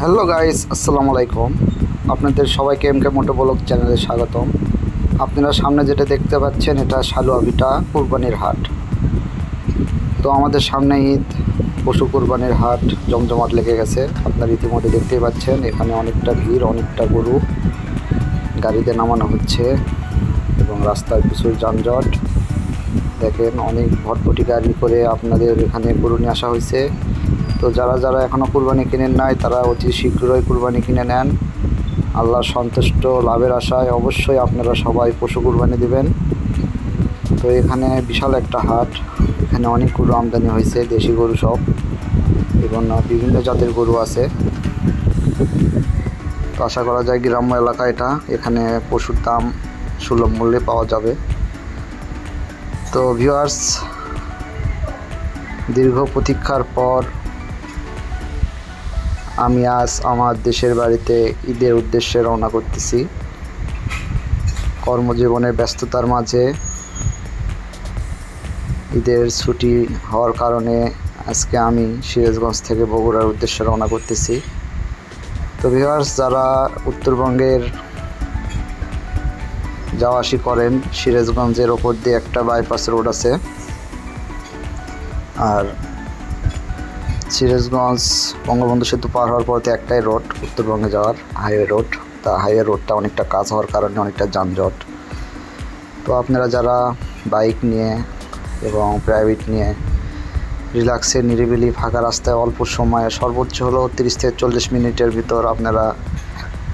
Hello guys, আসসালামু আলাইকুম। আপনাদের সবাইকে এমকে মোটো ব্লগ চ্যানেলে স্বাগতম। আপনারা সামনে যেটা দেখতে পাচ্ছেন এটা সালুয়াভিটা কুরবানির হাট। তো আমাদের সামনে ঈদ, পশু কুরবানির হাট জমজমাট লেগে গেছে। আপনারা ইতিমধ্যে দেখতেই পাচ্ছেন এখানে অনেকটা ভিড়, অনেকটা গরু গাড়িতে নামানো হচ্ছে এবং রাস্তায় প্রচুর যানজট। দেখেন অনেক ভটভটি গাড়ি করে আপনাদের এখানে গরু নিয়ে আসা হয়েছে। তো যারা এখনও কুরবানি কিনেন নাই তারা অতি শীঘ্রই কুরবানি কিনে নেন। আল্লাহ সন্তুষ্ট লাভের আশায় অবশ্যই আপনারা সবাই পশু কুরবানি দেবেন। তো এখানে বিশাল একটা হাট, এখানে অনেক গরু আমদানি হয়েছে, দেশি গরু সব এবং বিভিন্ন জাতের গরু আছে। তো আশা করা যায় গ্রাম্য এলাকা এটা, এখানে পশুর দাম সুলভ মূল্যে পাওয়া যাবে। তো ভিউয়ার্স, দীর্ঘ প্রতীক্ষার পর আমি আজ আমার দেশের বাড়িতে ঈদের উদ্দেশ্যে রওনা করতেছি। কর্মজীবনের ব্যস্ততার মাঝে ঈদের ছুটি হওয়ার কারণে আজকে আমি সিরাজগঞ্জ থেকে বগুড়ার উদ্দেশ্যে রওনা করতেছি। তো ভিউয়ার্স, যারা উত্তরবঙ্গের যাওয়া আসি করেন, সিরাজগঞ্জের ওপর দিয়ে একটা বাইপাস রোড আছে, আর সিরাজগঞ্জ বঙ্গবন্ধু সেতু পার হওয়ার পরতে একটাই রোড উত্তরবঙ্গে যাওয়ার, হাইওয়ে রোড। তা হাইওয়ে রোডটা অনেকটা কাজ হওয়ার কারণে অনেকটা যানজট। তো আপনারা যারা বাইক নিয়ে এবং প্রাইভেট নিয়ে রিল্যাক্সে নিরিবিলি ফাঁকা রাস্তায় অল্প সময়ে সর্বোচ্চ হলো 30 থেকে 40 মিনিটের ভিতর আপনারা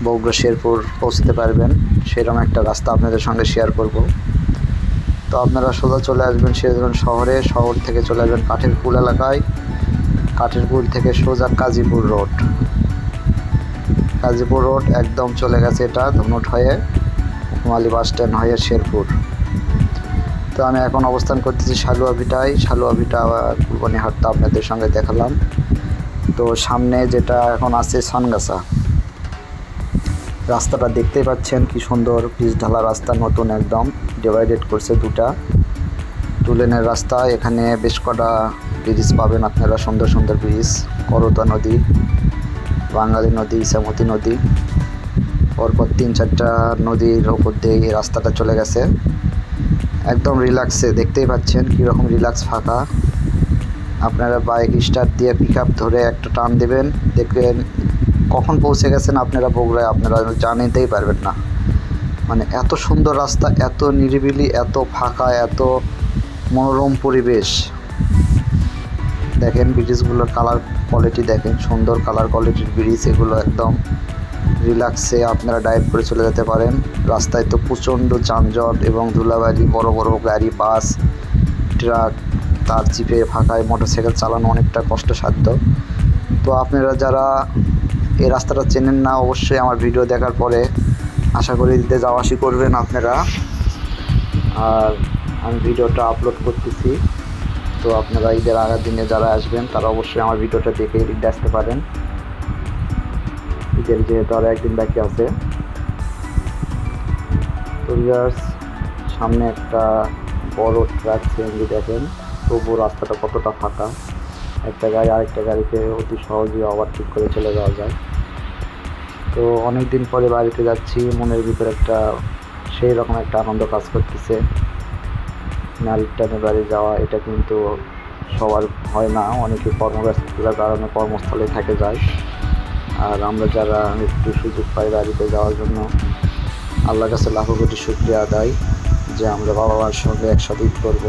বগুড়া শেরপুর পৌঁছতে পারবেন, সেরকম একটা রাস্তা আপনাদের সঙ্গে শেয়ার করব। তো আপনারা সোজা চলে আসবেন সিরাজগঞ্জ শহরে, শহর থেকে চলে আসবেন কাঠেরপুল এলাকায়, কাঠেরপুল থেকে সোজা কাজীপুর রোড, কাজীপুর রোড একদম চলে গেছে এটা ধনুট হয়ে হুমালি বাস স্ট্যান্ড হয়ে শেরপুর। তো আমি এখন অবস্থান করতেছি সালুয়াভিটায়। সালুয়াভিটা কুরবানি হাটটা আপনাদের সঙ্গে দেখালাম। তো সামনে যেটা এখন আছে সানগাছা, রাস্তাটা দেখতেই পাচ্ছেন কি সুন্দর পিচ ঢালা রাস্তা, নতুন একদম ডিভাইডেড করছে দুটো লেনের রাস্তা। এখানে বেশ কটা ব্রিজ পাবেন আপনারা, সুন্দর সুন্দর ব্রিজ, করতা নদী, বাঙালি নদী, ইসামতি নদী, পরপর 3-4টা নদীর ওপর দিয়ে এই রাস্তাটা চলে গেছে একদম রিল্যাক্সে। দেখতেই পাচ্ছেন কীরকম রিল্যাক্স ফাঁকা। আপনারা বাইক স্টার্ট দিয়ে পিক আপ ধরে একটা টান দেবেন, দেখবেন কখন পৌঁছে গেছেন আপনারা বগুড়ায়, আপনারা জানতেই পারবেন না। মানে এত সুন্দর রাস্তা, এত নিরিবিলি, এত ফাঁকা, এত মনোরম পরিবেশ। দেখেন ব্রিজগুলোর কালার কোয়ালিটি দেখেন, সুন্দর কালার কোয়ালিটির ব্রিজ এগুলো, একদম রিল্যাক্সে আপনারা ড্রাইভ করে চলে যেতে পারেন। রাস্তায় তো প্রচণ্ড যানজট এবং ধুলাবালি, বড় বড় গাড়ি, বাস, ট্রাক, তার চিপে ফাঁকায় মোটরসাইকেল চালানো অনেকটা কষ্টসাধ্য। তো আপনারা যারা এই রাস্তাটা চেনেন না, অবশ্যই আমার ভিডিও দেখার পরে আশা করি দিতে যাওয়া আসি করবেন আপনারা। আর আমি ভিডিওটা আপলোড করতেছি, তো আপনারা ঈদের আগের দিনে যারা আসবেন তারা অবশ্যই আমার ভিডিওটা দেখে ঈদে আসতে পারেন। ঈদের যেহেতু আরও একদিন বাকি আছে। তো ভিউয়ার্স, সামনে একটা বড় ট্রাক সিএনজি দেখেন, তবু রাস্তাটা কতটা ফাঁকা, একটা গাড়ি আরেকটা গাড়িকে অতি সহজেই ওভারটেক করে চলে যাওয়া যায়। তো অনেক দিন পরে বাড়িতে যাচ্ছি, মনের ভিতরে একটা সেই রকম একটা আনন্দ কাজ করতেছে। নারীর টানে বাড়ি যাওয়া এটা কিন্তু সবার হয় না, অনেকে কর্মব্যস্ততার কারণে কর্মস্থলে থেকে যায়। আর আমরা যারা একটু সুযোগ পাই বাড়িতে যাওয়ার জন্য, আল্লাহর কাছে লাখো কোটি শুকরিয়া আদায় যে আমরা বাবা মার সঙ্গে একসাথে ঈদ করব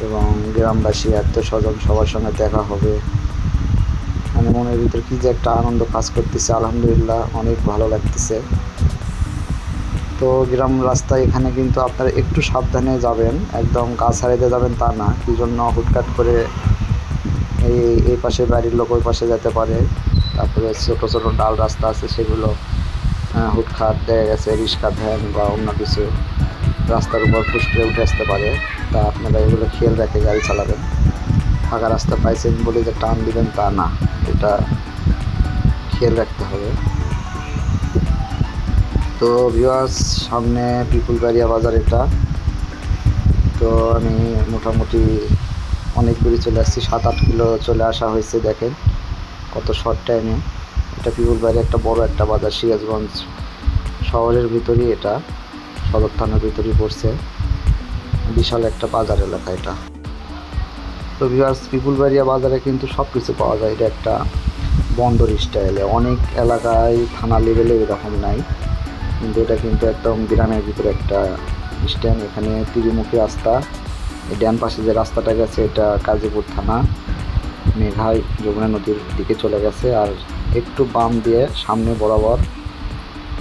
এবং গ্রামবাসী, আত্মীয়স্বজন সবার সঙ্গে দেখা হবে। মানে মনের ভিতরে কী যে একটা আনন্দ কাজ করতেছে, আলহামদুলিল্লাহ অনেক ভালো লাগতেছে। তো গ্রাম রাস্তায় এখানে কিন্তু আপনারা একটু সাবধানে যাবেন, একদম গা ছাড়িয়ে যাবেন তা না, কী জন্য হুটকাট করে এই পাশে বাড়ির লোক ওই পাশে যেতে পারে। তারপরে ছোটো ছোটো ডাল রাস্তা আছে, সেগুলো হুটখাট দেখা গেছে রিক্সা, ভ্যান বা অন্য কিছু রাস্তার উপর ফুসকে উঠে আসতে পারে। তা আপনারা এগুলো খেয়াল রেখে গাড়ি চালাবেন। ফাঁকা রাস্তা পাইছেন বলে যে টান দিবেন তা না, এটা খেয়াল রাখতে হবে। তো ভিউয়ার্স, সামনে পিপুলবাড়িয়া বাজার এটা। তো আমি মোটামুটি অনেক দূরে চলে আসছি, 7-8 কিলো চলে আসা হয়েছে। দেখেন কত শর্ট টাইমে। এটা পিপুলবাড়ি একটা বড় একটা বাজার, সিরাজগঞ্জ শহরের ভিতরই, এটা সদর থানার ভিতরই পড়ছে, বিশাল একটা বাজার এলাকা এটা। তো ভিউয়ার্স, পিপুলবাড়িয়া বাজারে কিন্তু সব কিছু পাওয়া যায়। এটা একটা বন্দর স্টাইলে, অনেক এলাকায় থানা লেভেলে এরকম নাই, কিন্তু এটা কিন্তু একদম গ্রামের ভিতরে একটা স্ট্যান্ড। এখানে ত্রিমুখী রাস্তা, এই ডান পাশে যে রাস্তাটা গেছে এটা গাজীপুর থানা, মেঘাই যমুনা নদীর দিকে চলে গেছে। আর একটু বাম দিয়ে সামনে বরাবর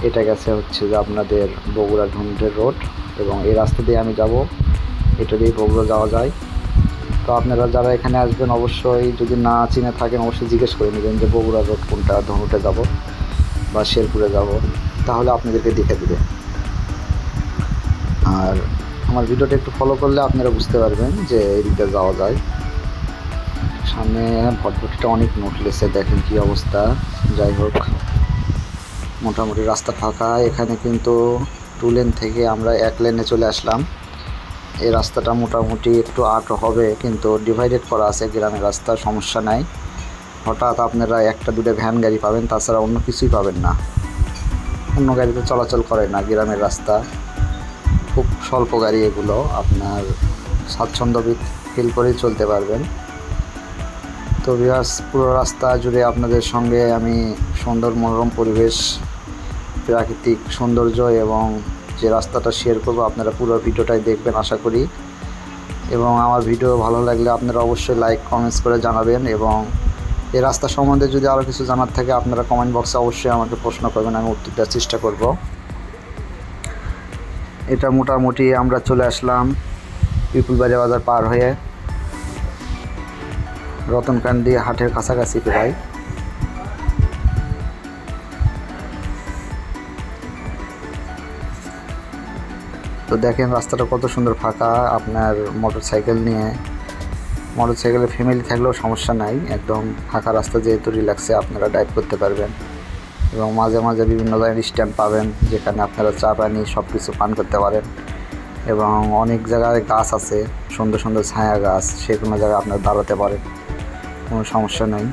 এটা গেছে হচ্ছে যে আপনাদের বগুড়া ধুনটের রোড, এবং এই রাস্তা দিয়ে আমি যাব, এটা দিয়ে বগুড়া যাওয়া যায়। তো আপনারা যারা এখানে আসবেন অবশ্যই যদি না চিনে থাকেন অবশ্যই জিজ্ঞেস করে নেবেন যে বগুড়া রোড কোনটা, ধনুটে যাব বা শেরপুরে যাব, তাহলে আপনাদেরকে দেখে দেবে। আর আমার ভিডিওটা একটু ফলো করলে আপনারা বুঝতে পারবেন যে এই দিকে যাওয়া যায়। সামনে ভটভটিটা অনেক নটলেছে, দেখেন কি অবস্থা। যাই হোক, মোটামুটি রাস্তা ফাঁকা। এখানে কিন্তু 2 লেন থেকে আমরা 1 লেনে চলে আসলাম। এই রাস্তাটা মোটামুটি একটু আট হবে, কিন্তু ডিভাইডেড করা আছে, গ্রামের রাস্তা, সমস্যা নাই। হঠাৎ আপনারা 1-2 ভ্যান গাড়ি পাবেন, তাছাড়া অন্য কিছুই পাবেন না। অন্য গাড়িতে চলাচল করে না, গ্রামের রাস্তা খুব স্বল্প গাড়ি এগুলো, আপনার স্বাচ্ছন্দ্য ফিল করেই চলতে পারবেন। তো ভিউয়ার্স, পুরো রাস্তা জুড়ে আপনাদের সঙ্গে আমি সুন্দর মনোরম পরিবেশ, প্রাকৃতিক সৌন্দর্য এবং যে রাস্তাটা শেয়ার করবো, আপনারা পুরো ভিডিওটাই দেখবেন আশা করি। এবং আমার ভিডিও ভালো লাগলে আপনারা অবশ্যই লাইক কমেন্টস করে জানাবেন, এবং এই রাস্তা সম্বন্ধে যদি আরও কিছু জানার থাকে আপনারা কমেন্ট বক্সে অবশ্যই আমাকে প্রশ্ন করবেন, আমি উত্তর দেওয়ার চেষ্টা করব। এটা মোটামুটি আমরা চলে আসলাম পিপুলবাড়ি বাজার পার হয়ে রতনকান্দি হাটের কাছাকাছি প্রায়। তো দেখেন রাস্তাটা কত সুন্দর ফাঁকা। আপনার মোটরসাইকেলের ফ্যামিলি থাকলেও সমস্যা নাই, একদম ফাঁকা রাস্তা, যেহেতু রিল্যাক্সে আপনারা ড্রাইভ করতে পারবেন। এবং মাঝে মাঝে বিভিন্ন ধরনের স্ট্যান্ড পাবেন যেখানে আপনারা চা পানি সব কিছু পান করতে পারেন। এবং অনেক জায়গায় গাছ আছে, সুন্দর সুন্দর ছায়া গাছ, সেগুলো জায়গায় আপনারা দাঁড়াতে পারেন, কোনো সমস্যা নেই।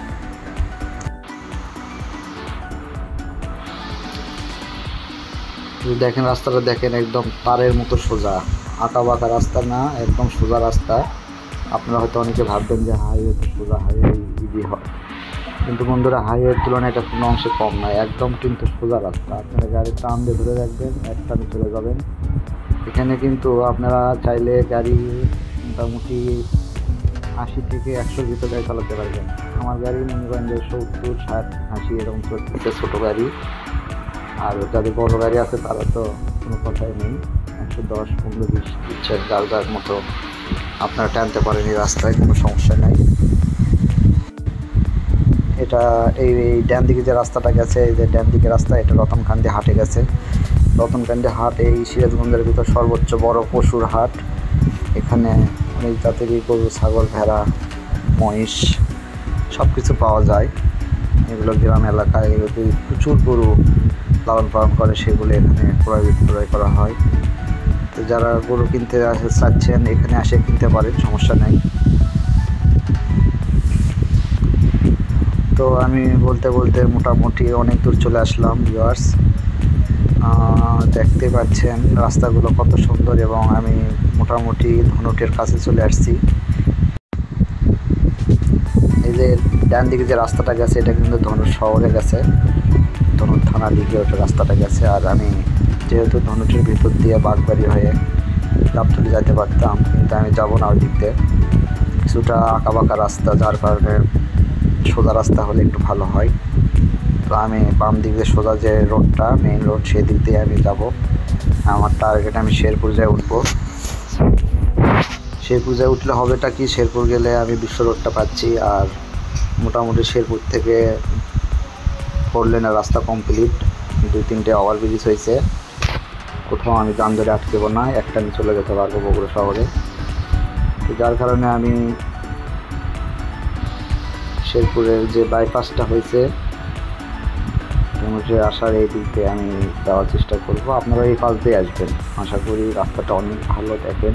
দেখেন রাস্তাটা দেখেন, একদম তারের মতো সোজা, আঁকা বাঁকা রাস্তা না, একদম সোজা রাস্তা। আপনারা হয়তো অনেকে ভাববেন যে হাইওয়ে তো সোজা, হাইওয়ে ইজি হয়, কিন্তু বন্ধুরা হাইওয়ের তুলনায় এটা কোনো অংশে কম নয়, একদম কিন্তু সোজা রাস্তা। আপনারা গাড়ির টান দিয়ে ধরে রাখবেন, এক টানে চলে যাবেন। এখানে কিন্তু আপনারা চাইলে গাড়ি মোটামুটি 80 থেকে 100-র ভিতরে চালাতে পারবেন। আমার গাড়ি মনে করেন যে 70, 60, 80 এরকম চলতেছে ছোটো গাড়ি। আর যাদের বড় গাড়ি আছে তারা তো কোনো কথাই নেই, 110, 15, 20 ইচ্ছের যার মতো আপনারা টানতে পারেন, এই রাস্তায় কোনো সমস্যা নাই। এটা এই ডান দিকে যে রাস্তাটা গেছে, এই যে ডান দিকে রাস্তা, এটা রতনকান্দি হাটে গেছে। রতনকান্দি হাট এই সিরাজগঞ্জের ভিতর সর্বোচ্চ বড় পশুর হাট। এখানে অনেক জাতেরই গরু, ছাগল, ভেড়া, মহিষ সব কিছু পাওয়া যায়। এগুলো গ্রাম এলাকায় প্রচুর গরু লালন পালন করে, সেগুলো এখানে ক্রয় বিক্রয় করা হয়। তো যারা গরু কিনতে চাচ্ছেন এখানে আসে কিনতে পারেন, সমস্যা নেই। তো আমি বলতে বলতে মোটামুটি অনেক দূর চলে আসলাম ভিউয়ার্স। দেখতে পাচ্ছেন রাস্তাগুলো কত সুন্দর, এবং আমি মোটামুটি ধনুটের কাছে চলে আসছি। এই যে ডান দিকে যে রাস্তাটা গেছে এটা কিন্তু ধনুট শহরে গেছে, ধনুট থানার দিকে ওটা রাস্তাটা গেছে। আর আমি যেহেতু ধনুটের ভিতর দিয়ে বাগবাড়ি হয়ে গাবতলী যেতে পারতাম, কিন্তু আমি যাব না ওই দিক দিয়ে, কিছুটা আঁকা বাঁকা রাস্তা, যার কারণে সোজা রাস্তা হলে একটু ভালো হয়। তো আমি বাম দিক দিয়ে সোজা যে রোডটা, মেইন রোড, সেই দিক দিয়ে আমি যাব। আমার টার্গেট আমি শেরপুর যায় উঠবো। শেরপুর যায় উঠলে হবেটা কি, শেরপুর গেলে আমি বিশ্ব রোডটা পাচ্ছি, আর মোটামুটি শেরপুর থেকে 4 লেনের রাস্তা কমপ্লিট, 2-3টে ওভারব্রিজ হয়েছে, কোথাও আমি যান ধরে আটকেব না, একটা আমি চলে যেতে পারবো বগুড়া শহরে। তো যার কারণে আমি শেরপুরের যে বাইপাসটা হয়েছে ধনুটে আসার এই দিক দিয়ে আমি যাওয়ার চেষ্টা করব। আপনারা এই পাশ দিয়ে আসবেন, আশা করি রাস্তাটা অনেক ভালো। দেখেন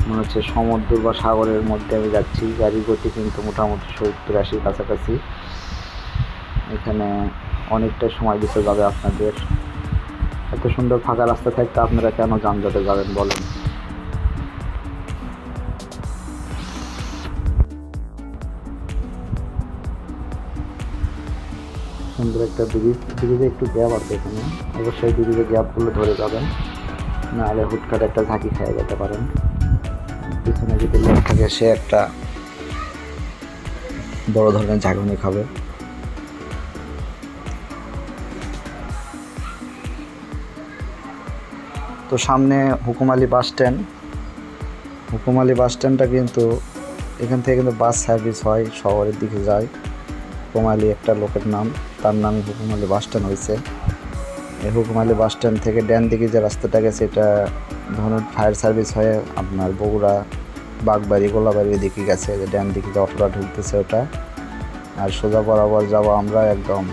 মনে হচ্ছে সমুদ্র বা সাগরের মধ্যে আমি যাচ্ছি। গাড়ির গতি কিন্তু মোটামুটি 70-80 কাছাকাছি। এখানে অনেকটা সময় দিতে যাবে আপনাদের। এত সুন্দর ফাঁকা রাস্তা থাকতে আপনারা কেন যানজটে যাবেন বলেন? সুন্দর একটা ব্রিজে একটু গ্যাপ আছে এখানে, অবশ্যই ব্রিজে গ্যাপগুলো ধরে যাবেন, নাহলে হুটখাট একটা ঝাঁকি খেয়ে যেতে পারেন। পিছনে যদি লোক থাকে সে একটা বড় ধরনের ঝাঁকুনি খাবে। তো সামনে হুকুমালী বাস স্ট্যান্ড। হুকুমালী বাস স্ট্যান্ডটা কিন্তু এখান থেকে কিন্তু বাস সার্ভিস হয়, শহরের দিকে যায়। হুকুমালী একটা লোকের নাম, তার নামই হুকুমালী বাস স্ট্যান্ড হয়েছে। এই হুকুমালী বাস স্ট্যান্ড থেকে ডান দিকে যে রাস্তাটা গেছে এটা ধরুন ফায়ার সার্ভিস হয়ে আপনার বগুড়া, বাগবাড়ি, গোলাবাড়ির দিকে গেছে। যে ডান দিকে যে অটোটা ঢুকতেছে ওটা, আর সোজা বরাবর যাবো আমরা একদম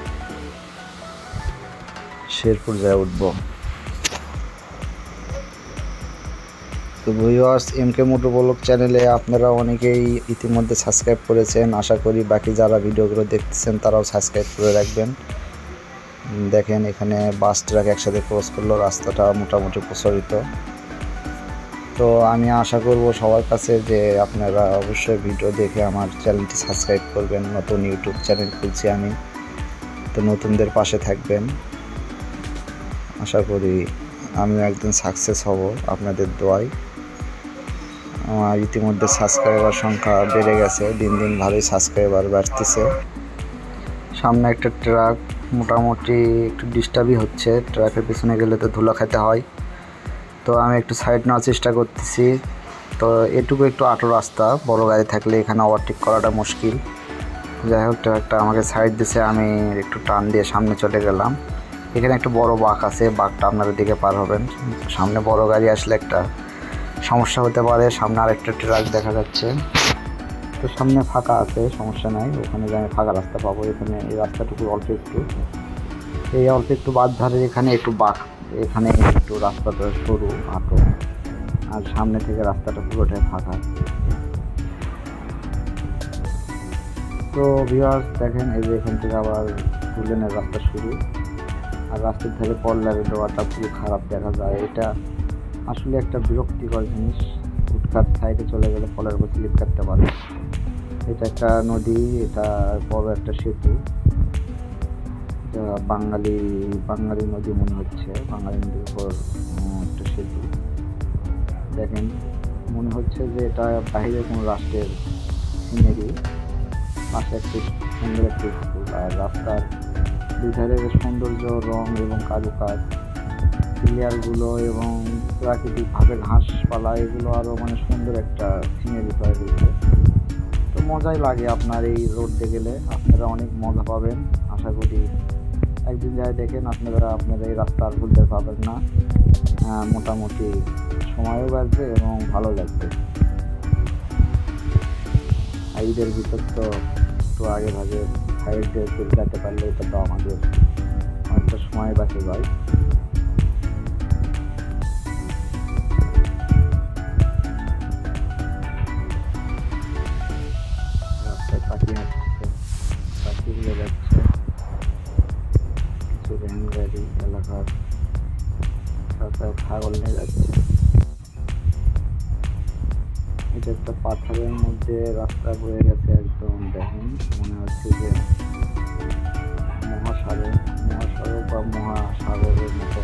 শেরপুর যায় উঠবো। তো ভিউয়ার্স, এমকে মোটর ব্লগ চ্যানেলে আপনারা অনেকেই ইতিমধ্যে সাবস্ক্রাইব করেছেন। আশা করি বাকি যারা ভিডিওগুলো দেখতেছেন তারাও সাবস্ক্রাইব করে রাখবেন। দেখেন এখানে বাস ট্রাক একসাথে ক্রস করলো, রাস্তাটা মোটামুটি প্রসারিত। তো আমি আশা করব সবার কাছে যে আপনারা অবশ্যই ভিডিও দেখে আমার চ্যানেলটি সাবস্ক্রাইব করবেন। নতুন ইউটিউব চ্যানেল খুলছি আমি, তো নতুনদের পাশে থাকবেন। আশা করি আমিও একদিন সাকসেস হব আপনাদের দোয়ায়। আমার ইতিমধ্যে সাবস্ক্রাইবার সংখ্যা বেড়ে গেছে, দিন দিন ভালোই সাবস্ক্রাইবার বাড়তেছে। সামনে একটা ট্রাক মোটামুটি একটু ডিস্টার্বই হচ্ছে, ট্রাকের পিছনে গেলে তো ধুলা খেতে হয়। তো আমি একটু সাইড নেওয়ার চেষ্টা করতেছি। তো এটুকু একটু আটো রাস্তা, বড় গাড়ি থাকলে এখানে ওভারটেক করাটা মুশকিল। যাই হোক, ট্রাকটা আমাকে সাইড দিছে, আমি একটু টান দিয়ে সামনে চলে গেলাম। এখানে একটা বড় বাঁক আছে, বাঁকটা আপনারা দিকে পার হবেন। সামনে বড় গাড়ি আসলে একটা সমস্যা হতে পারে। সামনে আরেকটা ট্রাক দেখা যাচ্ছে। তো সামনে ফাঁকা আছে, সমস্যা নাই, ওখানে যাই ফাঁকা রাস্তা পাবো। এখানে এই রাস্তাটুকু অল্প একটু বাদ ধারে এখানে একটু বাঁক, এখানে একটু রাস্তাটা সরু আটো, আর সামনে থেকে রাস্তাটা পুরোটাই ফাঁকা। তো ভিউয়ার্স দেখেন, এই যে এখান থেকে আবার টুলেনের রাস্তা শুরু, আর রাস্তার ধারে পল্লারে দেওয়াটা পুরো খারাপ দেখা যায়। এটা আসলে একটা বিরক্তিকর জিনিস। ফুটপাত সাইডে চলে গেলে ফলের উপর স্লিপ কাটতে পারে। এটা একটা নদী, এটা বড় একটা সেতু, বাঙালি নদী মনে হচ্ছে। বাঙালি নদীর উপর একটা সেতু। দেখেন মনে হচ্ছে যে এটা বাইরে কোনো রাষ্ট্রের সিনারি। পাশে একটি সুন্দর একটি স্কুল, আর রাস্তার দুধারে সৌন্দর্য, রং এবং কারুকাজ, প্লেয়ারগুলো এবং প্রাকৃতিকভাবে ঘাসপালা, এগুলো আরও মানে সুন্দর একটা সিনারি তৈরি হয়েছে। তো মজাই লাগে আপনার এই রোডে গেলে, আপনারা অনেক মজা পাবেন। আশা করি একদিন যাই দেখেন, আপনারা এই রাস্তা আর ভুলতে পারবেন না। মোটামুটি সময়ও বাঁচবে এবং ভালো লাগবে। ঈদের ভিতর তো একটু আগে ভাগে সাইড দিয়ে যেতে পারলে এটা তো আমাদের অনেকটা সময় বাঁচে যায়। রাস্তায় পাখি হাঁটছে, পাখি উড়ে যাচ্ছে, কিছু ভ্যান গাড়ি এলাকার রাস্তায় ছাগল নিয়ে যাচ্ছে। এটা একটা পাথরের মধ্যে রাস্তা বয়ে গেছে একদম। দেখেন মনে হচ্ছে যে মহাসাগর বা মহাসাগরের মতো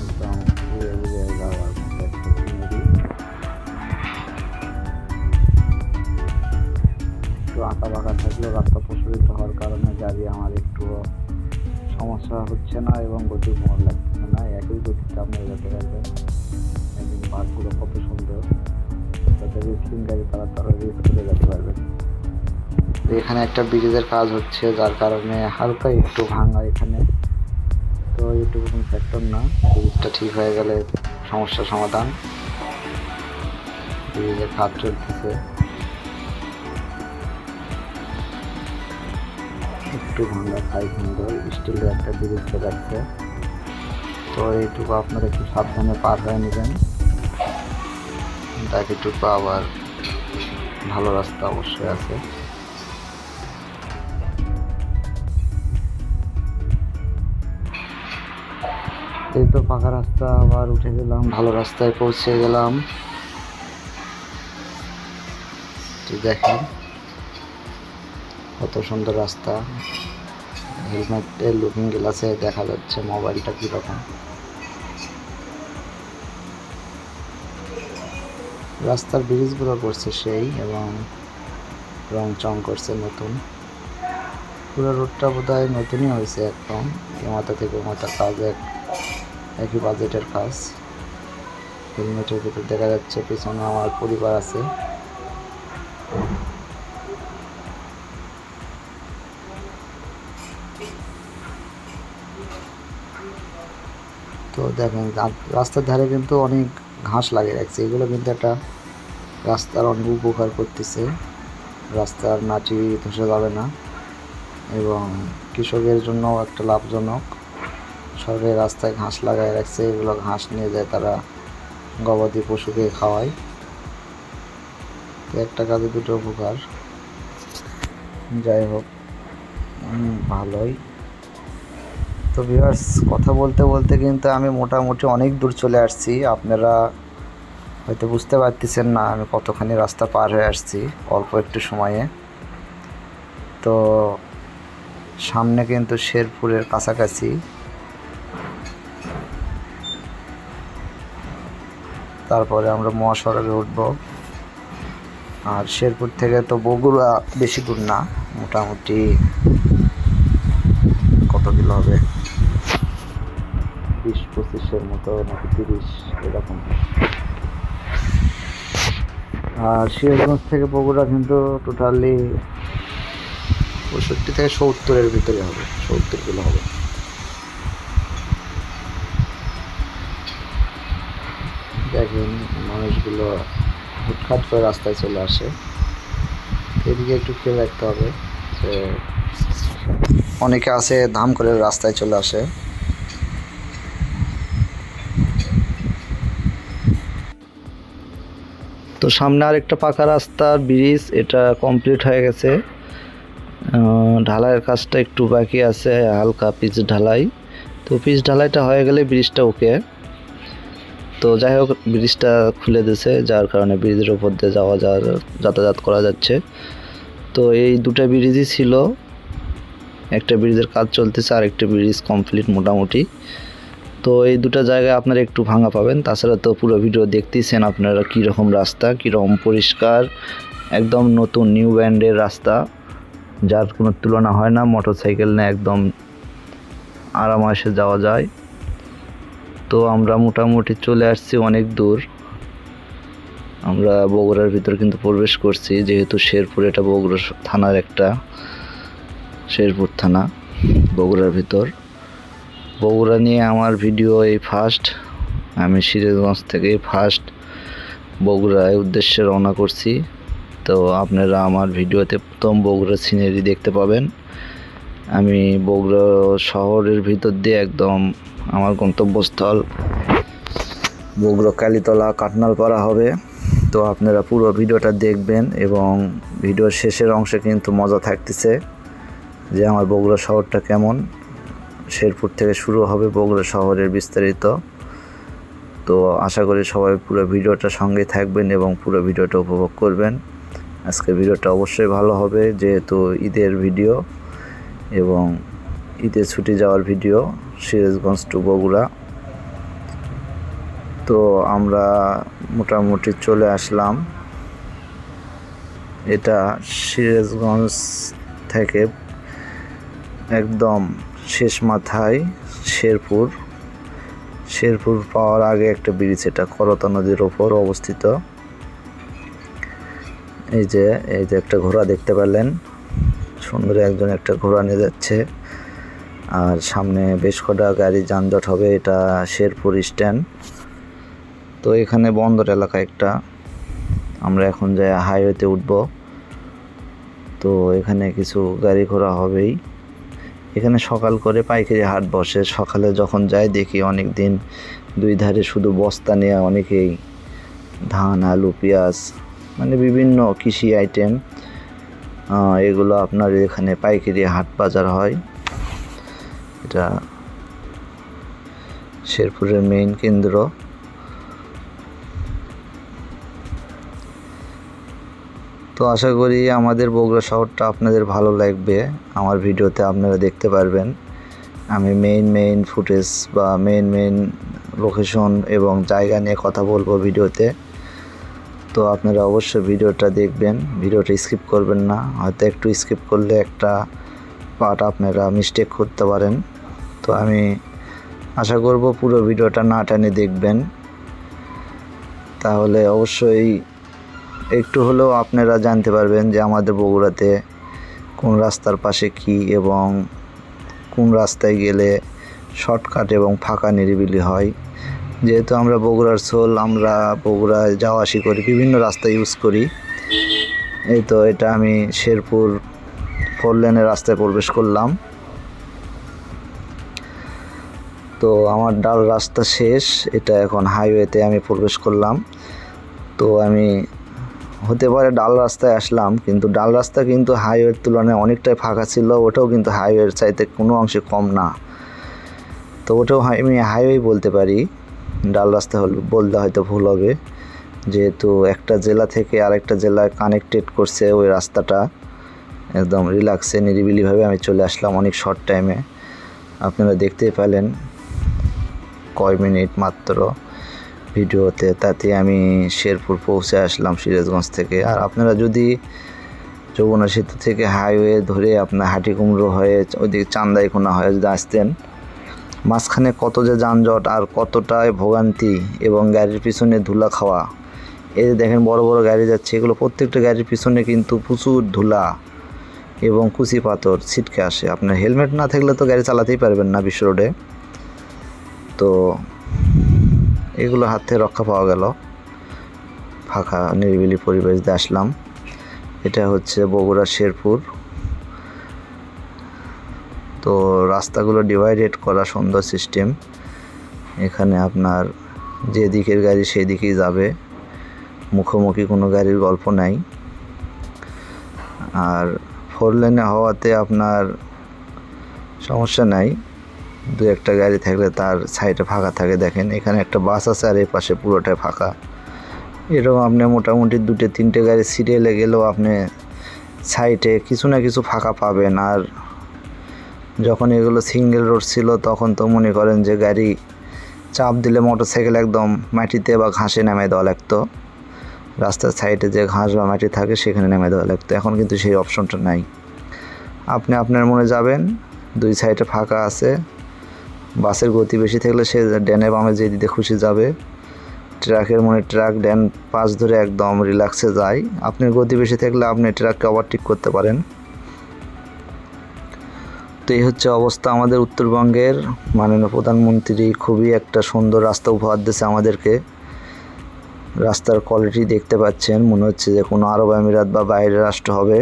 একদম ঘুরে ঘুরে যাওয়ার মতো একটা সিনারি। একটু আঁকা বাঁকা থাকলেও রাস্তা প্রসারিত হওয়ার কারণে গাড়ি আমার একটু সমস্যা হচ্ছে না এবং গতি মোড় লাগছে না। একই গতিতে আপনারা যেতে পারবেন। একদিন বাসগুলো কত সুন্দর, তাদের রেসিং গাড়ি তারা রেস করে যেতে পারবেন। এখানে একটা ব্রিজের কাজ হচ্ছে, যার কারণে হালকা একটু ভাঙা এখানে। তো এইটুকু কোনো ফ্যাক্টর না, ব্রিজটা ঠিক হয়ে গেলে সমস্যার সমাধান। ব্রিজের কাজ চলতেছে, একটু ভাঙা খাই সুন্দর স্টিলের একটা ব্রিজ যাচ্ছে। তো এইটুকু আপনারা একটু সাবধানে পার হয়ে নেবেন। বাকিটুকু আবার ভালো রাস্তা অবশ্যই আছে। এই তো পাকা রাস্তা, আবার উঠে গেলাম, ভালো রাস্তায় পৌঁছে গেলাম। দেখেন কত সুন্দর রাস্তা, হেলমেটের লুকিং গ্লাসে দেখা যাচ্ছে মোবাইলটা কীরকম। রাস্তার ব্রিজগুলো করছে সেই, এবং রং চং করছে নতুন। পুরো রোডটা বোধহয় নতুনই হয়েছে একদম, এ মাথা থেকে ও মাথা কাজ একই বাজেটের কাজ। হেলমেটের ভিতর দেখা যাচ্ছে পিছনে আমার পরিবার আছে। তো দেখেন রাস্তার ধারে কিন্তু অনেক ঘাস লাগিয়ে রাখছে, এগুলো কিন্তু একটা রাস্তার অনেক উপকার করতেছে। রাস্তার মাটি ধসে যাবে না, এবং কৃষকের জন্য একটা লাভজনক। সরকারি রাস্তায় ঘাস লাগাই রাখছে, এগুলো ঘাস নিয়ে যায় তারা গবাদি পশুকে খাওয়ায়। তো একটা কাজে দুটো উপকার। যাই হোক, ভালোই। তো ভিউয়ার্স, কথা বলতে বলতে কিন্তু আমি মোটামুটি অনেক দূর চলে আসছি। আপনারা হয়তো বুঝতে পারতেছেন না আমি কতখানি রাস্তা পার হয়ে আসছি অল্প একটু সময়ে। তো সামনে কিন্তু শেরপুরের কাছাকাছি। তারপরে আমরা মহাসড়কে উঠব। আর শেরপুর থেকে তো বগুড়া বেশি দূর না, মোটামুটি কত কিলো হবে, 20-25-এর মতো নাকি 30 এরকম। আর সিরাজগঞ্জ থেকে বগুড়া কিন্তু টোটালি 65 থেকে 70-এর ভিতরে হবে, 70 কিলো হবে। দেখেন মানুষগুলো হুটখাট করে রাস্তায় চলে আসে, এদিকে একটু খেয়াল রাখতে হবে যে অনেকে আছে ধাম করে রাস্তায় চলে আসে। তো সামনে আর একটা পাকা রাস্তার ব্রিজ, এটা কমপ্লিট হয়ে গেছে। ঢালাইয়ের কাজটা একটু বাকি আছে, হালকা পিচ ঢালাই। তো পিচ ঢালাইটা হয়ে গেলে ব্রিজটা ওকে। তো যাই হোক, ব্রিজটা খুলে দিয়েছে, যার কারণে ব্রিজের উপর দিয়ে যাতায়াত করা যাচ্ছে। তো এই দুটো ব্রিজই ছিল, একটা ব্রিজের কাজ চলতেছে আর একটা ব্রিজ কমপ্লিট মোটামুটি। তো এই দুটো জায়গায় আপনারা একটু ভাঙা পাবেন, তাছাড়া তো পুরো ভিডিও দেখতেছেন আপনারা কীরকম রাস্তা, কীরকম পরিষ্কার, একদম নতুন নিউ ব্র্যান্ডের রাস্তা, যার কোনো তুলনা হয় না। মোটরসাইকেল নিয়ে একদম আরামাসে যাওয়া যায়। তো আমরা মোটামুটি চলে আসছি অনেক দূর, আমরা বগুড়ার ভিতর কিন্তু প্রবেশ করছি, যেহেতু শেরপুর এটা বগুড়া থানার একটা, শেরপুর থানা বগুড়ার ভিতর। বগুড়া নিয়ে আমার ভিডিও এই ফার্স্ট, আমি সিরাজগঞ্জ থেকে ফার্স্ট বগুড়ার উদ্দেশ্যে রওনা করছি। তো আপনারা আমার ভিডিওতে প্রথম বগুড়া সিনারি দেখতে পাবেন। আমি বগুড়া শহরের ভিতর দিয়ে একদম আমার গন্তব্যস্থল বগুড়া কালীতলা কাটনালপাড়া হবে। তো আপনারা পুরো ভিডিওটা দেখবেন, এবং ভিডিওর শেষের অংশে কিন্তু মজা থাকতেছে যে আমার বগুড়া শহরটা কেমন। শেরপুর থেকে শুরু হবে বগুড়া শহরের বিস্তারিত। তো আশা করি সবাই পুরো ভিডিওটা সঙ্গে থাকবেন এবং পুরো ভিডিওটা উপভোগ করবেন। আজকে ভিডিওটা অবশ্যই ভালো হবে, যেহেতু ঈদের ভিডিও এবং ঈদের ছুটি যাওয়ার ভিডিও, সিরাজগঞ্জ টু বগুড়া। তো আমরা মোটামুটি চলে আসলাম, এটা সিরাজগঞ্জ থেকে একদম শেষ মাথায় শেরপুর পাওয়ার আগে একটা ব্রিজ, এটা করতা নদীর ওপর অবস্থিত। এই যে একটা ঘোড়া দেখতে পেলেন, সুন্দর একজন একটা ঘোড়া নিয়ে যাচ্ছে, আর সামনে বেশ কটা গাড়ি যানজট হবে। এটা শেরপুর স্ট্যান্ড। তো এখানে বন্দর এলাকা একটা, আমরা এখন যাই হাইওয়েতে উঠব। তো এখানে কিছু গাড়ি ঘোড়া হবেই। এখানে সকাল করে পাইকারি হাট বসে, সকালে যখন যাই দেখি অনেক দিন দুই ধারে শুধু বস্তা নিয়ে অনেকেই ধান, আলু, পেঁয়াজ, মানে বিভিন্ন কৃষি আইটেম, এগুলো আপনার এখানে পাইকারি হাট বাজার হয়। এটা শেরপুরের মেইন কেন্দ্র। তো আশা করি আমাদের বগুড়া শহরটা আপনাদের ভালো লাগবে। আমার ভিডিওতে আপনারা দেখতে পারবেন আমি মেইন ফুটেজ বা মেইন লোকেশন এবং জায়গা নিয়ে কথা বলবো ভিডিওতে। তো আপনারা অবশ্যই ভিডিওটা দেখবেন, ভিডিওটা স্কিপ করবেন না। হয়তো একটু স্কিপ করলে একটা পার্ট আপনারা মিস্টেক করতে পারেন। তো আমি আশা করব পুরো ভিডিওটা না টেনে দেখবেন, তাহলে অবশ্যই একটু হলেও আপনারা জানতে পারবেন যে আমাদের বগুড়াতে কোন রাস্তার পাশে কি এবং কোন রাস্তায় গেলে শর্টকাট এবং ফাঁকা নিরিবিলি হয়। যেহেতু আমরা বগুড়ার সোল, আমরা বগুড়ায় যাওয়া আসি করি, বিভিন্ন রাস্তা ইউজ করি। এই তো এটা আমি শেরপুর 4 লেনের রাস্তায় প্রবেশ করলাম। তো আমার ডাল রাস্তা শেষ, এটা এখন হাইওয়েতে আমি প্রবেশ করলাম। তো আমি হতে পারে ডাল রাস্তায় আসলাম, কিন্তু ডাল রাস্তা কিন্তু হাইওয়ের তুলনায় অনেকটাই ফাঁকা ছিল। ওটাও কিন্তু হাইওয়ের চাইতে কোনো অংশে কম না। তো ওটাও আমি হাইওয়ে বলতে পারি, ডাল রাস্তা বলতে হয়তো ভুল হবে, যেহেতু একটা জেলা থেকে আরেকটা জেলায় কানেক্টেড করছে ওই রাস্তাটা। একদম রিল্যাক্সে নিরিবিলিভাবে আমি চলে আসলাম অনেক শর্ট টাইমে। আপনারা দেখতেই পেলেন কয় মিনিট মাত্র ভিডিওতে, তাতে আমি শেরপুর পৌঁছে আসলাম সিরাজগঞ্জ থেকে। আর আপনারা যদি যমুনা সেতু থেকে হাইওয়ে ধরে আপনার হাটিকুমড়ো হয়ে ওইদিকে চান্দাইকোনা হয়ে যদি আসতেন, মাঝখানে কত যে যানজট আর কতটাই ভোগান্তি এবং গাড়ির পিছনে ধুলা খাওয়া। এই যে দেখেন বড় বড় গাড়ি যাচ্ছে, এগুলো প্রত্যেকটা গাড়ির পিছনে কিন্তু প্রচুর ধুলা এবং কুচি পাথর ছিটকে আসে। আপনার হেলমেট না থাকলে তো গাড়ি চালাতেই পারবেন না বিশ্ব রোডে। তো এগুলো হাত থেকে রক্ষা পাওয়া গেল, ফাঁকা নিরিবিলি পরিবেশ দিয়ে আসলাম। এটা হচ্ছে বগুড়া শেরপুর। তো রাস্তাগুলো ডিভাইডেড করা সুন্দর সিস্টেম। এখানে আপনার যে দিকের গাড়ি সেই দিকেই যাবে, মুখোমুখি কোনো গাড়ির গল্প নাই। আর 4 লেনে হওয়াতে আপনার সমস্যা নাই, দু একটা গাড়ি থাকলে তার সাইডে ফাঁকা থাকে। দেখেন এখানে একটা বাস আছে আর এই পাশে পুরোটাই ফাঁকা। এরকম আপনি মোটামুটি 2-3টে গাড়ি সিরিয়ালে গেলেও আপনি সাইডে কিছু না কিছু ফাঁকা পাবেন। আর যখন এগুলো সিঙ্গেল রোড ছিল তখন তো মনে করেন যে গাড়ি চাপ দিলে মোটরসাইকেল একদম মাটিতে বা ঘাসে নামাই দেওয়া লাগতো। রাস্তার সাইডে যে ঘাস বা মাটি থাকে সেখানে নামাই দেওয়া লাগতো। এখন কিন্তু সেই অপশনটা নাই, আপনি আপনার মনে যাবেন, 2 সাইডে ফাঁকা আছে। বাসের গতি বেশি থাকলে সে ড্যানে বামে যে দিতে খুশি যাবে। ট্রাকের মনে ট্রাক ড্যান পাশ ধরে একদম রিল্যাক্সে যায়। আপনার গতি বেশি থাকলে আপনি ট্রাককে ওভারটেক করতে পারেন। তো এই হচ্ছে অবস্থা আমাদের উত্তরবঙ্গের। মাননীয় প্রধানমন্ত্রী খুবই একটা সুন্দর রাস্তা উপহার দিয়েছে আমাদেরকে। রাস্তার কোয়ালিটি দেখতে পাচ্ছেন, মনে হচ্ছে যে কোনো আরব আমিরাত বা বাইরের রাষ্ট্র হবে।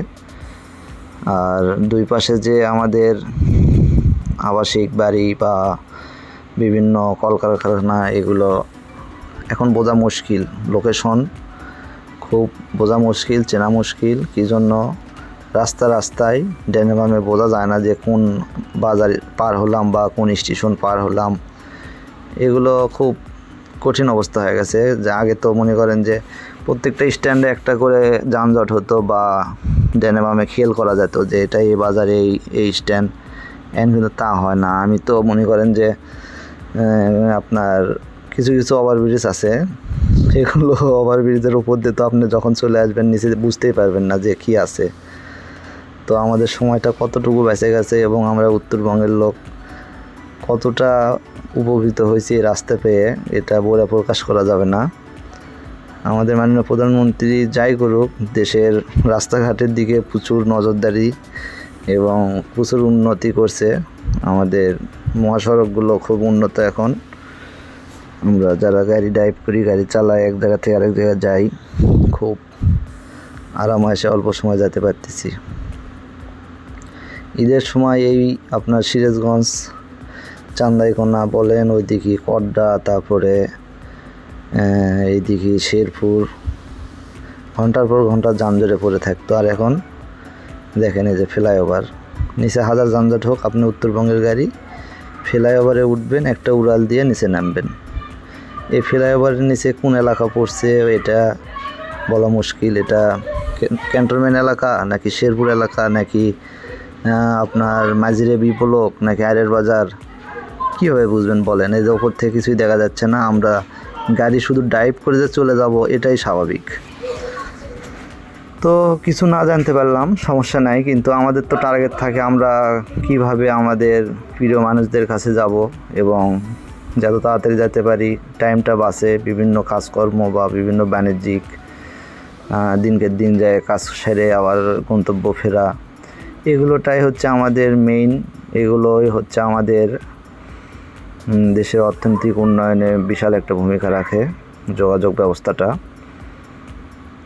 আর 2 পাশে যে আমাদের আবাসিক বাড়ি বা বিভিন্ন কলকারখানা, এগুলো এখন বোঝা মুশকিল। লোকেশন খুব বোঝা মুশকিল, চেনা মুশকিল। কী জন্য রাস্তায় ডানে বামে বোঝা যায় না যে কোন বাজার পার হলাম বা কোন স্টেশন পার হলাম। এগুলো খুব কঠিন অবস্থা হয়ে গেছে। যে আগে তো মনে করেন যে প্রত্যেকটা স্ট্যান্ডে একটা করে যানজট হতো বা ডানে বামে খেয়াল করা যেত যে এটা এই বাজারে এই স্ট্যান্ড। এখন কিন্তু তা হয় না। আমি তো মনে করেন যে আপনার কিছু ওভারব্রিজ আছে, সেগুলো ওভারব্রিজের উপর দিয়ে তো আপনি যখন চলে আসবেন নিচে বুঝতেই পারবেন না যে কি আছে। তো আমাদের সময়টা কতটুকু বেঁচে গেছে এবং আমরা উত্তরবঙ্গের লোক কতটা উপকৃত হয়েছি এই রাস্তা পেয়ে, এটা বলে প্রকাশ করা যাবে না। আমাদের মাননীয় প্রধানমন্ত্রী যাই করুক, দেশের রাস্তাঘাটের দিকে প্রচুর নজরদারি এবং প্রচুর উন্নতি করছে। আমাদের মহাসড়কগুলো খুব উন্নত এখন। আমরা যারা গাড়ি ড্রাইভ করি, গাড়ি চালাই, এক জায়গা থেকে আরেক জায়গায় যাই, খুব আরামায়েশে অল্প সময় যেতে পারতেছি। ঈদের সময় এই আপনার সিরাজগঞ্জ চান্দাইকোনা বলেন, ওইদিকে কড্ডা, তারপরে এইদিকে শেরপুর ঘন্টার পর ঘন্টা যানজটে পড়ে থাকতো। আর এখন দেখেন এই যে ফ্লাইওভার, নিচে হাজার যানজট হোক, আপনি উত্তরবঙ্গের গাড়ি ফ্লাইওভারে উঠবেন, একটা উড়াল দিয়ে নিচে নামবেন। এই ফ্লাইওভারের নিচে কোন এলাকা পড়ছে এটা বলা মুশকিল। এটা ক্যান্টনমেন্ট এলাকা নাকি শেরপুর এলাকা নাকি আপনার মাঝিরে বি ব্লক নাকি আয়ের বাজার, কীভাবে বুঝবেন বলেন? এই যে ওপর থেকে কিছুই দেখা যাচ্ছে না, আমরা গাড়ি শুধু ড্রাইভ করে যে চলে যাব এটাই স্বাভাবিক। তো কিছু না জানতে পারলাম, সমস্যা নাই, কিন্তু আমাদের তো টার্গেট থাকে আমরা কিভাবে আমাদের প্রিয় মানুষদের কাছে যাব এবং যত তাড়াতাড়ি যেতে পারি, টাইমটা বাঁচে, বিভিন্ন কাজকর্ম বা বিভিন্ন বাণিজ্যিক দিনকে দিন যায় কাজ সেরে আবার গন্তব্য ফেরা, এগুলোটাই হচ্ছে আমাদের মেইন। এগুলোই হচ্ছে আমাদের দেশের অর্থনৈতিক উন্নয়নে বিশাল একটা ভূমিকা রাখে, যোগাযোগ ব্যবস্থাটা।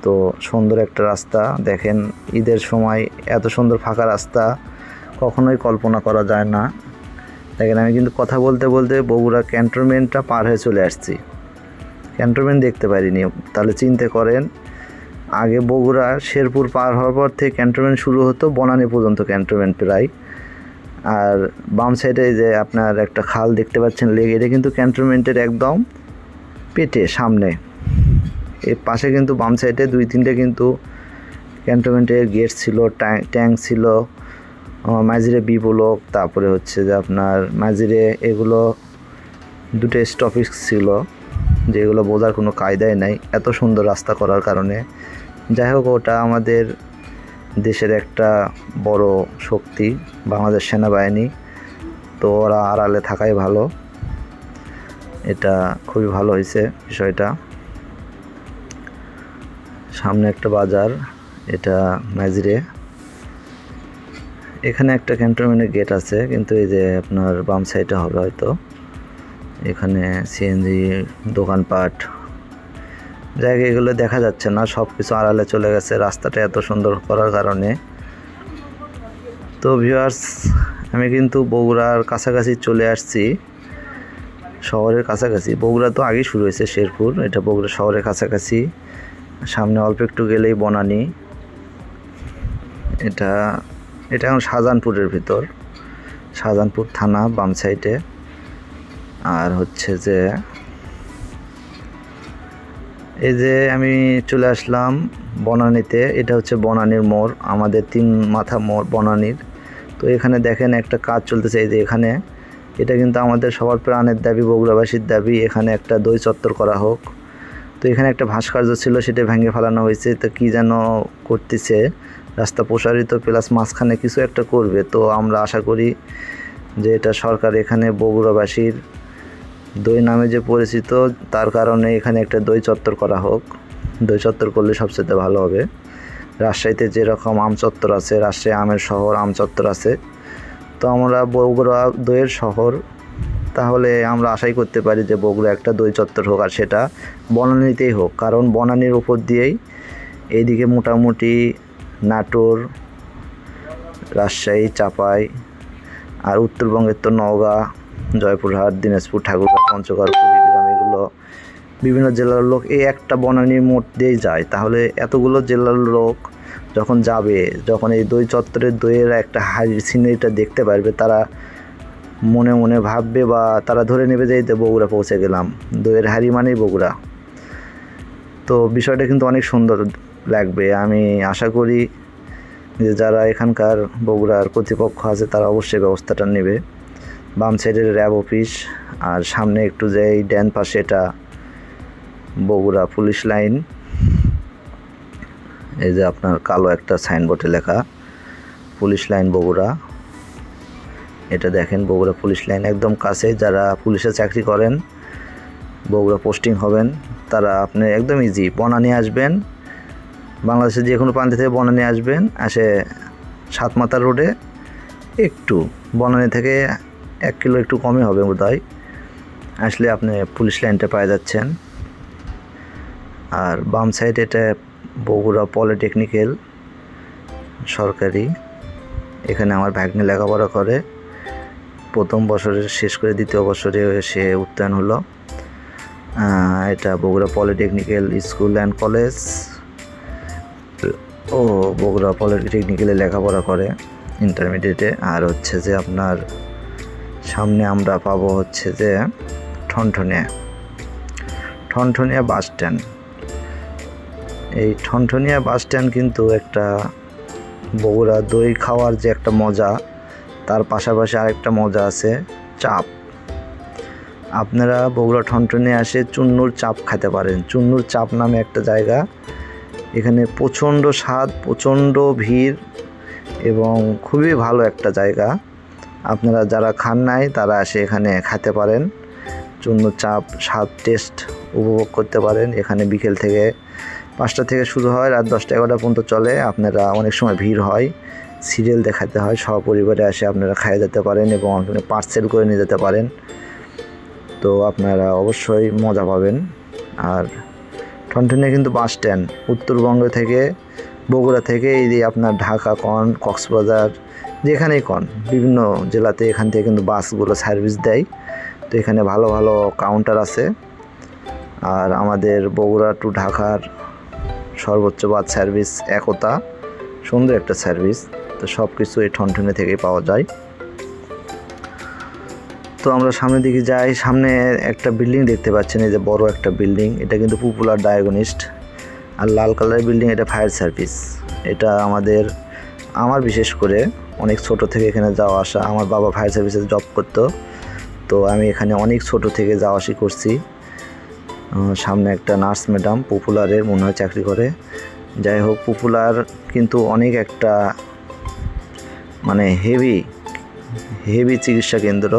তো সুন্দর একটা রাস্তা দেখেন, ঈদের সময় এত সুন্দর ফাঁকা রাস্তা কখনোই কল্পনা করা যায় না। দেখেন আমি কিন্তু কথা বলতে বলতে বগুড়া ক্যান্টনমেন্টটা পার হয়ে চলে আসছি, ক্যান্টনমেন্ট দেখতে পারিনি। তাহলে চিন্তা করেন, আগে বগুড়া শেরপুর পার হওয়ার পর থেকে ক্যান্টনমেন্ট শুরু হতো, বনানী পর্যন্ত ক্যান্টনমেন্ট প্রায়। আর বাম সাইডে যে আপনার একটা খাল দেখতে পাচ্ছেন লেক, এটা কিন্তু ক্যান্টনমেন্টের একদম পেটে সামনে। এর পাশে কিন্তু বাম সাইডে 2-3টে কিন্তু ক্যান্টনমেন্টের গেট ছিল, ট্যাঙ্ক ছিল, মাঝিরে বি ব্লক, তারপরে হচ্ছে যে আপনার মাঝিরে, এগুলো 2টে স্টপেজ ছিল যেগুলো বোঝার কোনো কায়দাই নাই এত সুন্দর রাস্তা করার কারণে। যাই হোক, ওটা আমাদের দেশের একটা বড় শক্তি, বাংলাদেশ সেনাবাহিনী। তো ওরা আড়ালে থাকাই ভালো, এটা খুবই ভালো হয়েছে বিষয়টা। সামনে একটা বাজার, এটা মাঝিরে, এখানে একটা ক্যান্টনমেন্টের গেট আছে, কিন্তু এই যে আপনার বাম সাইডে হবে হয়তো, এখানে সিএনজি দোকানপাট জায়গা এগুলো দেখা যাচ্ছে না, সব কিছু আড়ালে চলে গেছে রাস্তাটা এত সুন্দর করার কারণে। তো ভিউয়ার্স, আমি কিন্তু বগুড়ার কাছাকাছি চলে আসছি, শহরের কাছাকাছি। বগুড়া তো আগেই শুরু হয়েছে শেরপুর, এটা বগুড়া শহরের কাছাকাছি। সামনে অল্প একটু গেলেই বনানী। এটা এখন শাহজাহানপুরের ভিতর, শাহজাহানপুর থানা বাম সাইডে। আর হচ্ছে যে এই যে আমি চলে আসলাম বনানীতে, এটা হচ্ছে বনানীর মোড়, আমাদের 3 মাথা মোড় বনানীর। তো এখানে দেখেন একটা কাজ চলতেছে, এই যে এখানে, এটা কিন্তু আমাদের সবার প্রাণের দাবি, বগুড়াবাসীর দাবি, এখানে একটা দই চত্বর করা হোক। তো এখানে একটা ভাস্কর্য ছিল, সেটা ভেঙে ফেলানো হয়েছে। তো কী যেন করতেছে, রাস্তা প্রসারিত প্লাস মাঝখানে কিছু একটা করবে। তো আমরা আশা করি যে এটা সরকার এখানে বগুড়াবাসীর দই নামে যে পরিচিত, তার কারণে এখানে একটা দই চত্বর করা হোক। দই চত্বর করলে সবচেয়ে ভালো হবে। রাজশাহীতে যেরকম আম চত্বর আছে, রাজশাহী আমের শহর, আম চত্বর আছে, তো আমরা বগুড়া দইয়ের শহর, তাহলে আমরা আশাই করতে পারি যে বগুড়া একটা দই চত্বর হোক, আর সেটা বনানীতেই হোক। কারণ বনানীর উপর দিয়েই এইদিকে মোটামুটি নাটোর, রাজশাহী, চাপাই, আর উত্তরবঙ্গের তো নওগাঁ, জয়পুরহাট, দিনাজপুর, ঠাকুরগাঁও, পঞ্চগড়, কুড়িগ্রাম, এগুলো বিভিন্ন জেলার লোক এই একটা বনানীর মোড় দিয়েই যায়। তাহলে এতগুলো জেলার লোক যখন যাবে, যখন এই দই চত্বরের দইয়ের একটা হাড়ির সিনারিটা দেখতে পারবে, তারা মনে মনে ভাববে বা তারা ধরে নেবে যে এই বগুড়া পৌঁছে গেলাম, দইয়ের হাড়ি মানেই বগুড়া। তো বিষয়টা কিন্তু অনেক সুন্দর লাগবে। আমি আশা করি যে যারা এখানকার বগুড়ার কর্তৃপক্ষ আছে তারা অবশ্যই ব্যবস্থাটা নেবে। বাম সাইডের র্যাব অফিস, আর সামনে একটু যেই ডান পাশে এটা বগুড়া পুলিশ লাইন। এই যে আপনার কালো একটা সাইনবোর্ডে লেখা পুলিশ লাইন বগুড়া, এটা দেখেন বগুড়া পুলিশ লাইন একদম কাছে। যারা পুলিশে চাকরি করেন, বগুড়া পোস্টিং হবেন, তারা আপনি একদম ইজি বনানী আসবেন, বাংলাদেশের যে কোনো প্রান্ত থেকে বনানী আসবেন, আসে 7 মাথা রোডে, একটু বনানী থেকে 1 কিলো একটু কমই হবে বোধহয়, আসলে আপনি পুলিশ লাইনটা পেয়ে যাচ্ছেন। আর বাম সাইড এটা বগুড়া পলিটেকনিক্যাল সরকারি, এখানে আমার ভাগ্নে লেখাপড়া করে, প্রথম বছরে শেষ করে দ্বিতীয় বছরে সে উত্তীর্ণ হলো। এটা Bogura polytechnical school and college, ও বগুড়া পলিটেকনিক্যালে লেখাপড়া করে ইন্টারমিডিয়েটে। আর হচ্ছে যে আপনার সামনে আমরা পাবো হচ্ছে যে ঠনঠনিয়া বাস স্ট্যান্ড। এই ঠনঠনিয়া বাস স্ট্যান্ড কিন্তু একটা বগুড়া দই খাওয়ার যে একটা মজা, তার পাশাপাশি আরেকটা মজা আছে চাপ। আপনারা বগুড়া ঠনঠনিয়া আসে চুন্নুর চাপ খেতে পারেন। চুন্নুর চাপ নামে একটা জায়গা, এখানে প্রচণ্ড স্বাদ, প্রচণ্ড ভিড় এবং খুবই ভালো একটা জায়গা। আপনারা যারা খান নাই তারা এসে এখানে খেতে পারেন, চুন্নুর চাপ স্বাদ টেস্ট উপভোগ করতে পারেন। এখানে বিকেল থেকে 5টা থেকে শুরু হয়, রাত 10টা-11টা পর্যন্ত চলে। আপনারা অনেক সময় ভিড় হয়, সিরিয়াল দেখাতে হয়, সপরিবারে এসে আপনারা খাইয়ে যেতে পারেন এবং এখানে পার্সেল করে নিয়ে যেতে পারেন। তো আপনারা অবশ্যই মজা পাবেন। আর ঠনঠনিয়া কিন্তু বাস স্ট্যান্ড, উত্তরবঙ্গ থেকে বগুড়া থেকে এই যে আপনার ঢাকা কন, কক্সবাজার, যেখানেই কন বিভিন্ন জেলাতে এখান থেকে কিন্তু বাসগুলো সার্ভিস দেয়। তো এখানে ভালো ভালো কাউন্টার আছে। আর আমাদের বগুড়া টু ঢাকার সর্বোচ্চ বাস সার্ভিস একতা, সুন্দর একটা সার্ভিস। তো সব কিছু এই ঠনঠনিয়া থেকেই পাওয়া যায়। তো আমরা সামনের দিকে যাই, সামনে একটা বিল্ডিং দেখতে পাচ্ছেন, এই যে বড় একটা বিল্ডিং, এটা কিন্তু পপুলার ডায়াগনিস্ট। আর লাল কালারের বিল্ডিং, এটা ফায়ার সার্ভিস। এটা আমার বিশেষ করে অনেক ছোট থেকে এখানে যাওয়া আসা। আমার বাবা ফায়ার সার্ভিসে জব করতো, তো আমি এখানে অনেক ছোট থেকে যাওয়া আসি করছি। সামনে একটা নার্স ম্যাডাম পপুলারের মনে হয় চাকরি করে। যাই হোক, পপুলার কিন্তু অনেক একটা মানে হেভি চিকিৎসা কেন্দ্র।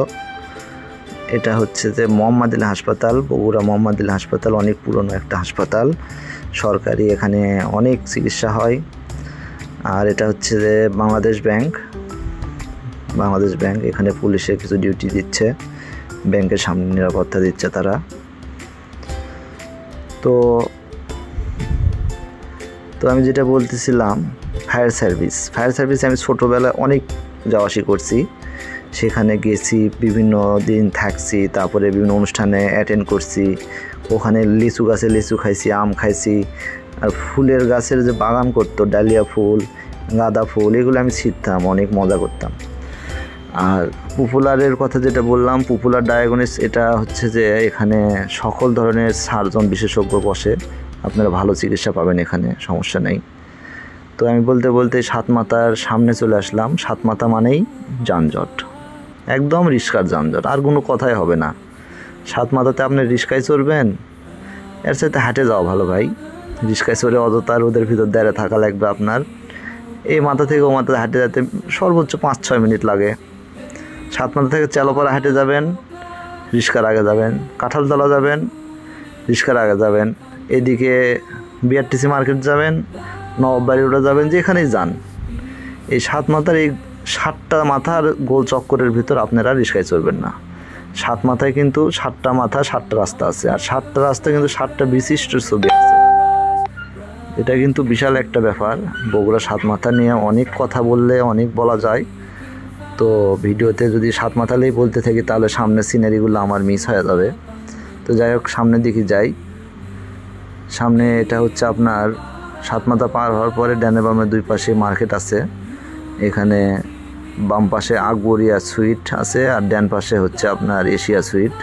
এটা হচ্ছে যে মোহাম্মদুল্লাহ হাসপাতাল, বগুড়া মোহাম্মদুল্লাহ হাসপাতাল, অনেক পুরনো একটা হাসপাতাল সরকারি। এখানে অনেক চিকিৎসা হয়। আর এটা হচ্ছে যে বাংলাদেশ ব্যাংক, এখানে পুলিশের কিছু ডিউটি দিচ্ছে, ব্যাংকের সামনে নিরাপত্তা দিচ্ছে তারা। তো আমি যেটা বলতেছিলাম, ফায়ার সার্ভিস আমি ছোটোবেলায় অনেক যাওয়া আসি করছি। সেখানে গেছি, বিভিন্ন দিন থাকছি, তারপরে বিভিন্ন অনুষ্ঠানে অ্যাটেন্ড করছি। ওখানে লিচু গাছে লিচু খাইছি, আম খাইছি। আর ফুলের গাছের যে বাগান করতো, ডালিয়া ফুল, গাঁদা ফুল, এগুলো আমি ছিঁড়তাম, অনেক মজা করতাম। আর পপুলারের কথা যেটা বললাম, পপুলার ডায়াগনিস্ট, এটা হচ্ছে যে এখানে সকল ধরনের সার্জন বিশেষজ্ঞ বসে। আপনারা ভালো চিকিৎসা পাবেন এখানে, সমস্যা নেই। তো আমি বলতে সাতমাথার সামনে চলে আসলাম। সাতমাথা মানেই যানজট, একদম রিস্কার যানজট, আর কোনো কথাই হবে না। সাতমাথাতে আপনি রিস্কায় চড়বেন, এর সাথে হাঁটে যাওয়া ভালো ভাই। রিস্কায় চড়ে অযথা রোদের ভিতর দাঁড়িয়ে থাকা লাগবে আপনার। এই মাথা থেকে ও মাথাতে হাঁটে যেতে সর্বোচ্চ 5-6 মিনিট লাগে। সাতমাথা থেকে চালোপাড়া হাঁটে যাবেন, রিস্কার আগে যাবেন। কাঁঠালতলা যাবেন, রিস্কার আগে যাবেন। এদিকে বিআরটিসি মার্কেট যাবেন, নবাববাড়ি রোডে যাবেন, যেখানেই যান, এই সাতমাথার এই 7টা মাথার গোল চক্করের ভিতর আপনারা রিস্কায় চড়বেন না। সাতমাথায় কিন্তু 7টা মাথা, 7টা রাস্তা আছে। আর 7টা রাস্তা কিন্তু 7টা বিশিষ্ট ছবি আছে। এটা কিন্তু বিশাল একটা ব্যাপার। বগুড়া সাতমাথা নিয়ে অনেক কথা বললে অনেক বলা যায়। তো ভিডিওতে যদি সাতমাথালেই বলতে থাকি তাহলে সামনের সিনারিগুলো আমার মিস হয়ে যাবে। তো যাই হোক, সামনের দিকে যাই। সামনে এটা হচ্ছে আপনার সাতমাথা পার হওয়ার পরে ডানে বামে 2 পাশে মার্কেট আছে। এখানে বাম পাশে আকবরিয়া সুইট আছে, আর ডান পাশে হচ্ছে আপনার এশিয়া সুইট।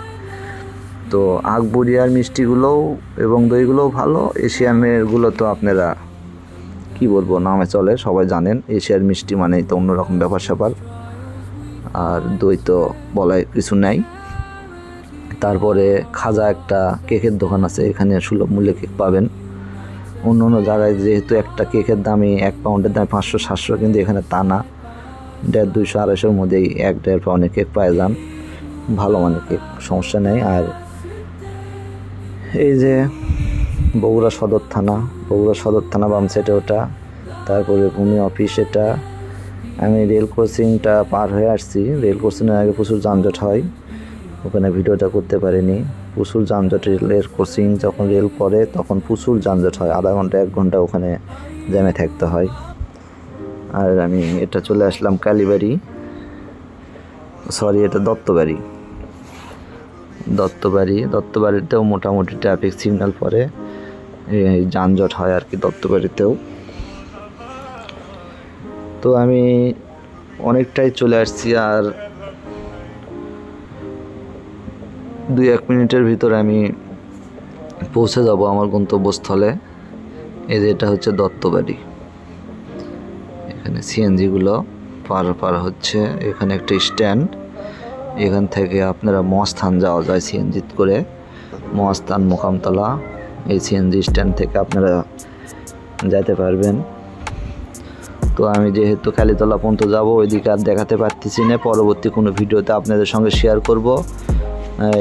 তো আকবরিয়ার মিষ্টিগুলোও এবং দইগুলোও ভালো, এশিয়ানেরগুলো তো আপনারা কি বলবো, নামে চলে, সবাই জানেন। এশিয়ার মিষ্টি মানেই তো অন্যরকম ব্যাপার স্যাপার, আর দই তো বলার কিছু নাই। তারপরে খাজা একটা কেকের দোকান আছে, এখানে সুলভ মূল্যে কেক পাবেন। অন্য জায়গায় যেহেতু একটা কেকের দামই 1 পাউন্ডের দাম 500-700, কিন্তু এখানে তা না, 150, 200-250-র মধ্যেই 1-1.5 পাউন্ডের কেক পাওয়া যান, ভালো মানের কেক, সমস্যা নেই। আর এই যে বগুড়া সদর থানা বাম সাইডে ওটা, তারপরে ভূমি অফিস, এটা আমি রেল ক্রসিংটা পার হয়ে আসছি। রেল ক্রসিংয়ের আগে প্রচুর যানজট হয়, ওখানে ভিডিওটা করতে পারিনি। প্রচুর যানজট, রেলের ক্রসিং যখন রেল করে তখন প্রচুর যানজট হয়, আধা ঘন্টা 1 ঘন্টা ওখানে জ্যামে থাকতে হয়। আর আমি এটা চলে আসলাম কালীবাড়ি, এটা দত্তবাড়িতেও মোটামুটি ট্রাফিক সিগন্যাল পরে যানজট হয় আর কি দত্তবাড়িতেও। তো আমি অনেকটাই চলে আসছি। আর 2-1 মিনিটের ভিতরে আমি পৌঁছে যাব আমার গন্তব্যস্থলে। এই যে এটা হচ্ছে দত্তবাড়ি, এখানে সিএনজিগুলো পার হচ্ছে। এখানে একটা স্ট্যান্ড, এখান থেকে আপনারা মহাস্থান যাওয়া যায় সিএনজি করে। মহাস্থান মোকামতলা এই সিএনজি স্ট্যান্ড থেকে আপনারা যেতে পারবেন। তো আমি যেহেতু কালীতলা পর্যন্ত যাব, ওইদিকে আর দেখাতে পারতেছি না, পরবর্তী কোনো ভিডিওতে আপনাদের সঙ্গে শেয়ার করব।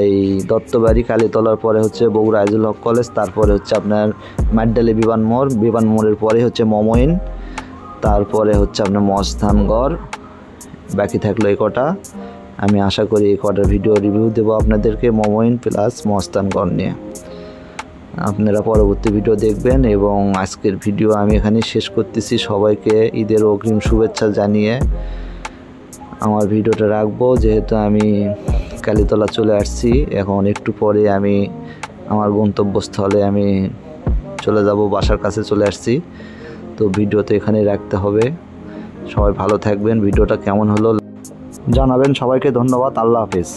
এই দত্তবাড়ি কালীতলার পরে হচ্ছে বগুড়া আইজুল হক কলেজ, তারপরে হচ্ছে আপনার মাড্ডালি বিমান মোড়ের পরে হচ্ছে মমইন, তারপরে হচ্ছে আপনার মহাস্থানগড়। বাকি থাকলো এই কটা। আমি আশা করি এই কটার ভিডিও রিভিউ দেবো আপনাদেরকে মমইন প্লাস মহাস্থানগড় নিয়ে। আপনারা পরবর্তী ভিডিও দেখবেন এবং আজকের ভিডিও আমি এখানে শেষ করতেছি। সবাইকে ঈদের অগ্রিম শুভেচ্ছা জানিয়ে আমার ভিডিওটা রাখবো। যেহেতু আমি কালীতলা চলে আসছি, এখন একটু পরে আমি আমার গন্তব্যস্থলে আমি চলে যাব, বাসার কাছে চলে আসছি। তো ভিডিও তো এখানেই রাখতে হবে। সবাই ভালো থাকবেন। ভিডিওটা কেমন হলো জানাবেন। সবাইকে ধন্যবাদ। আল্লাহ হাফেজ।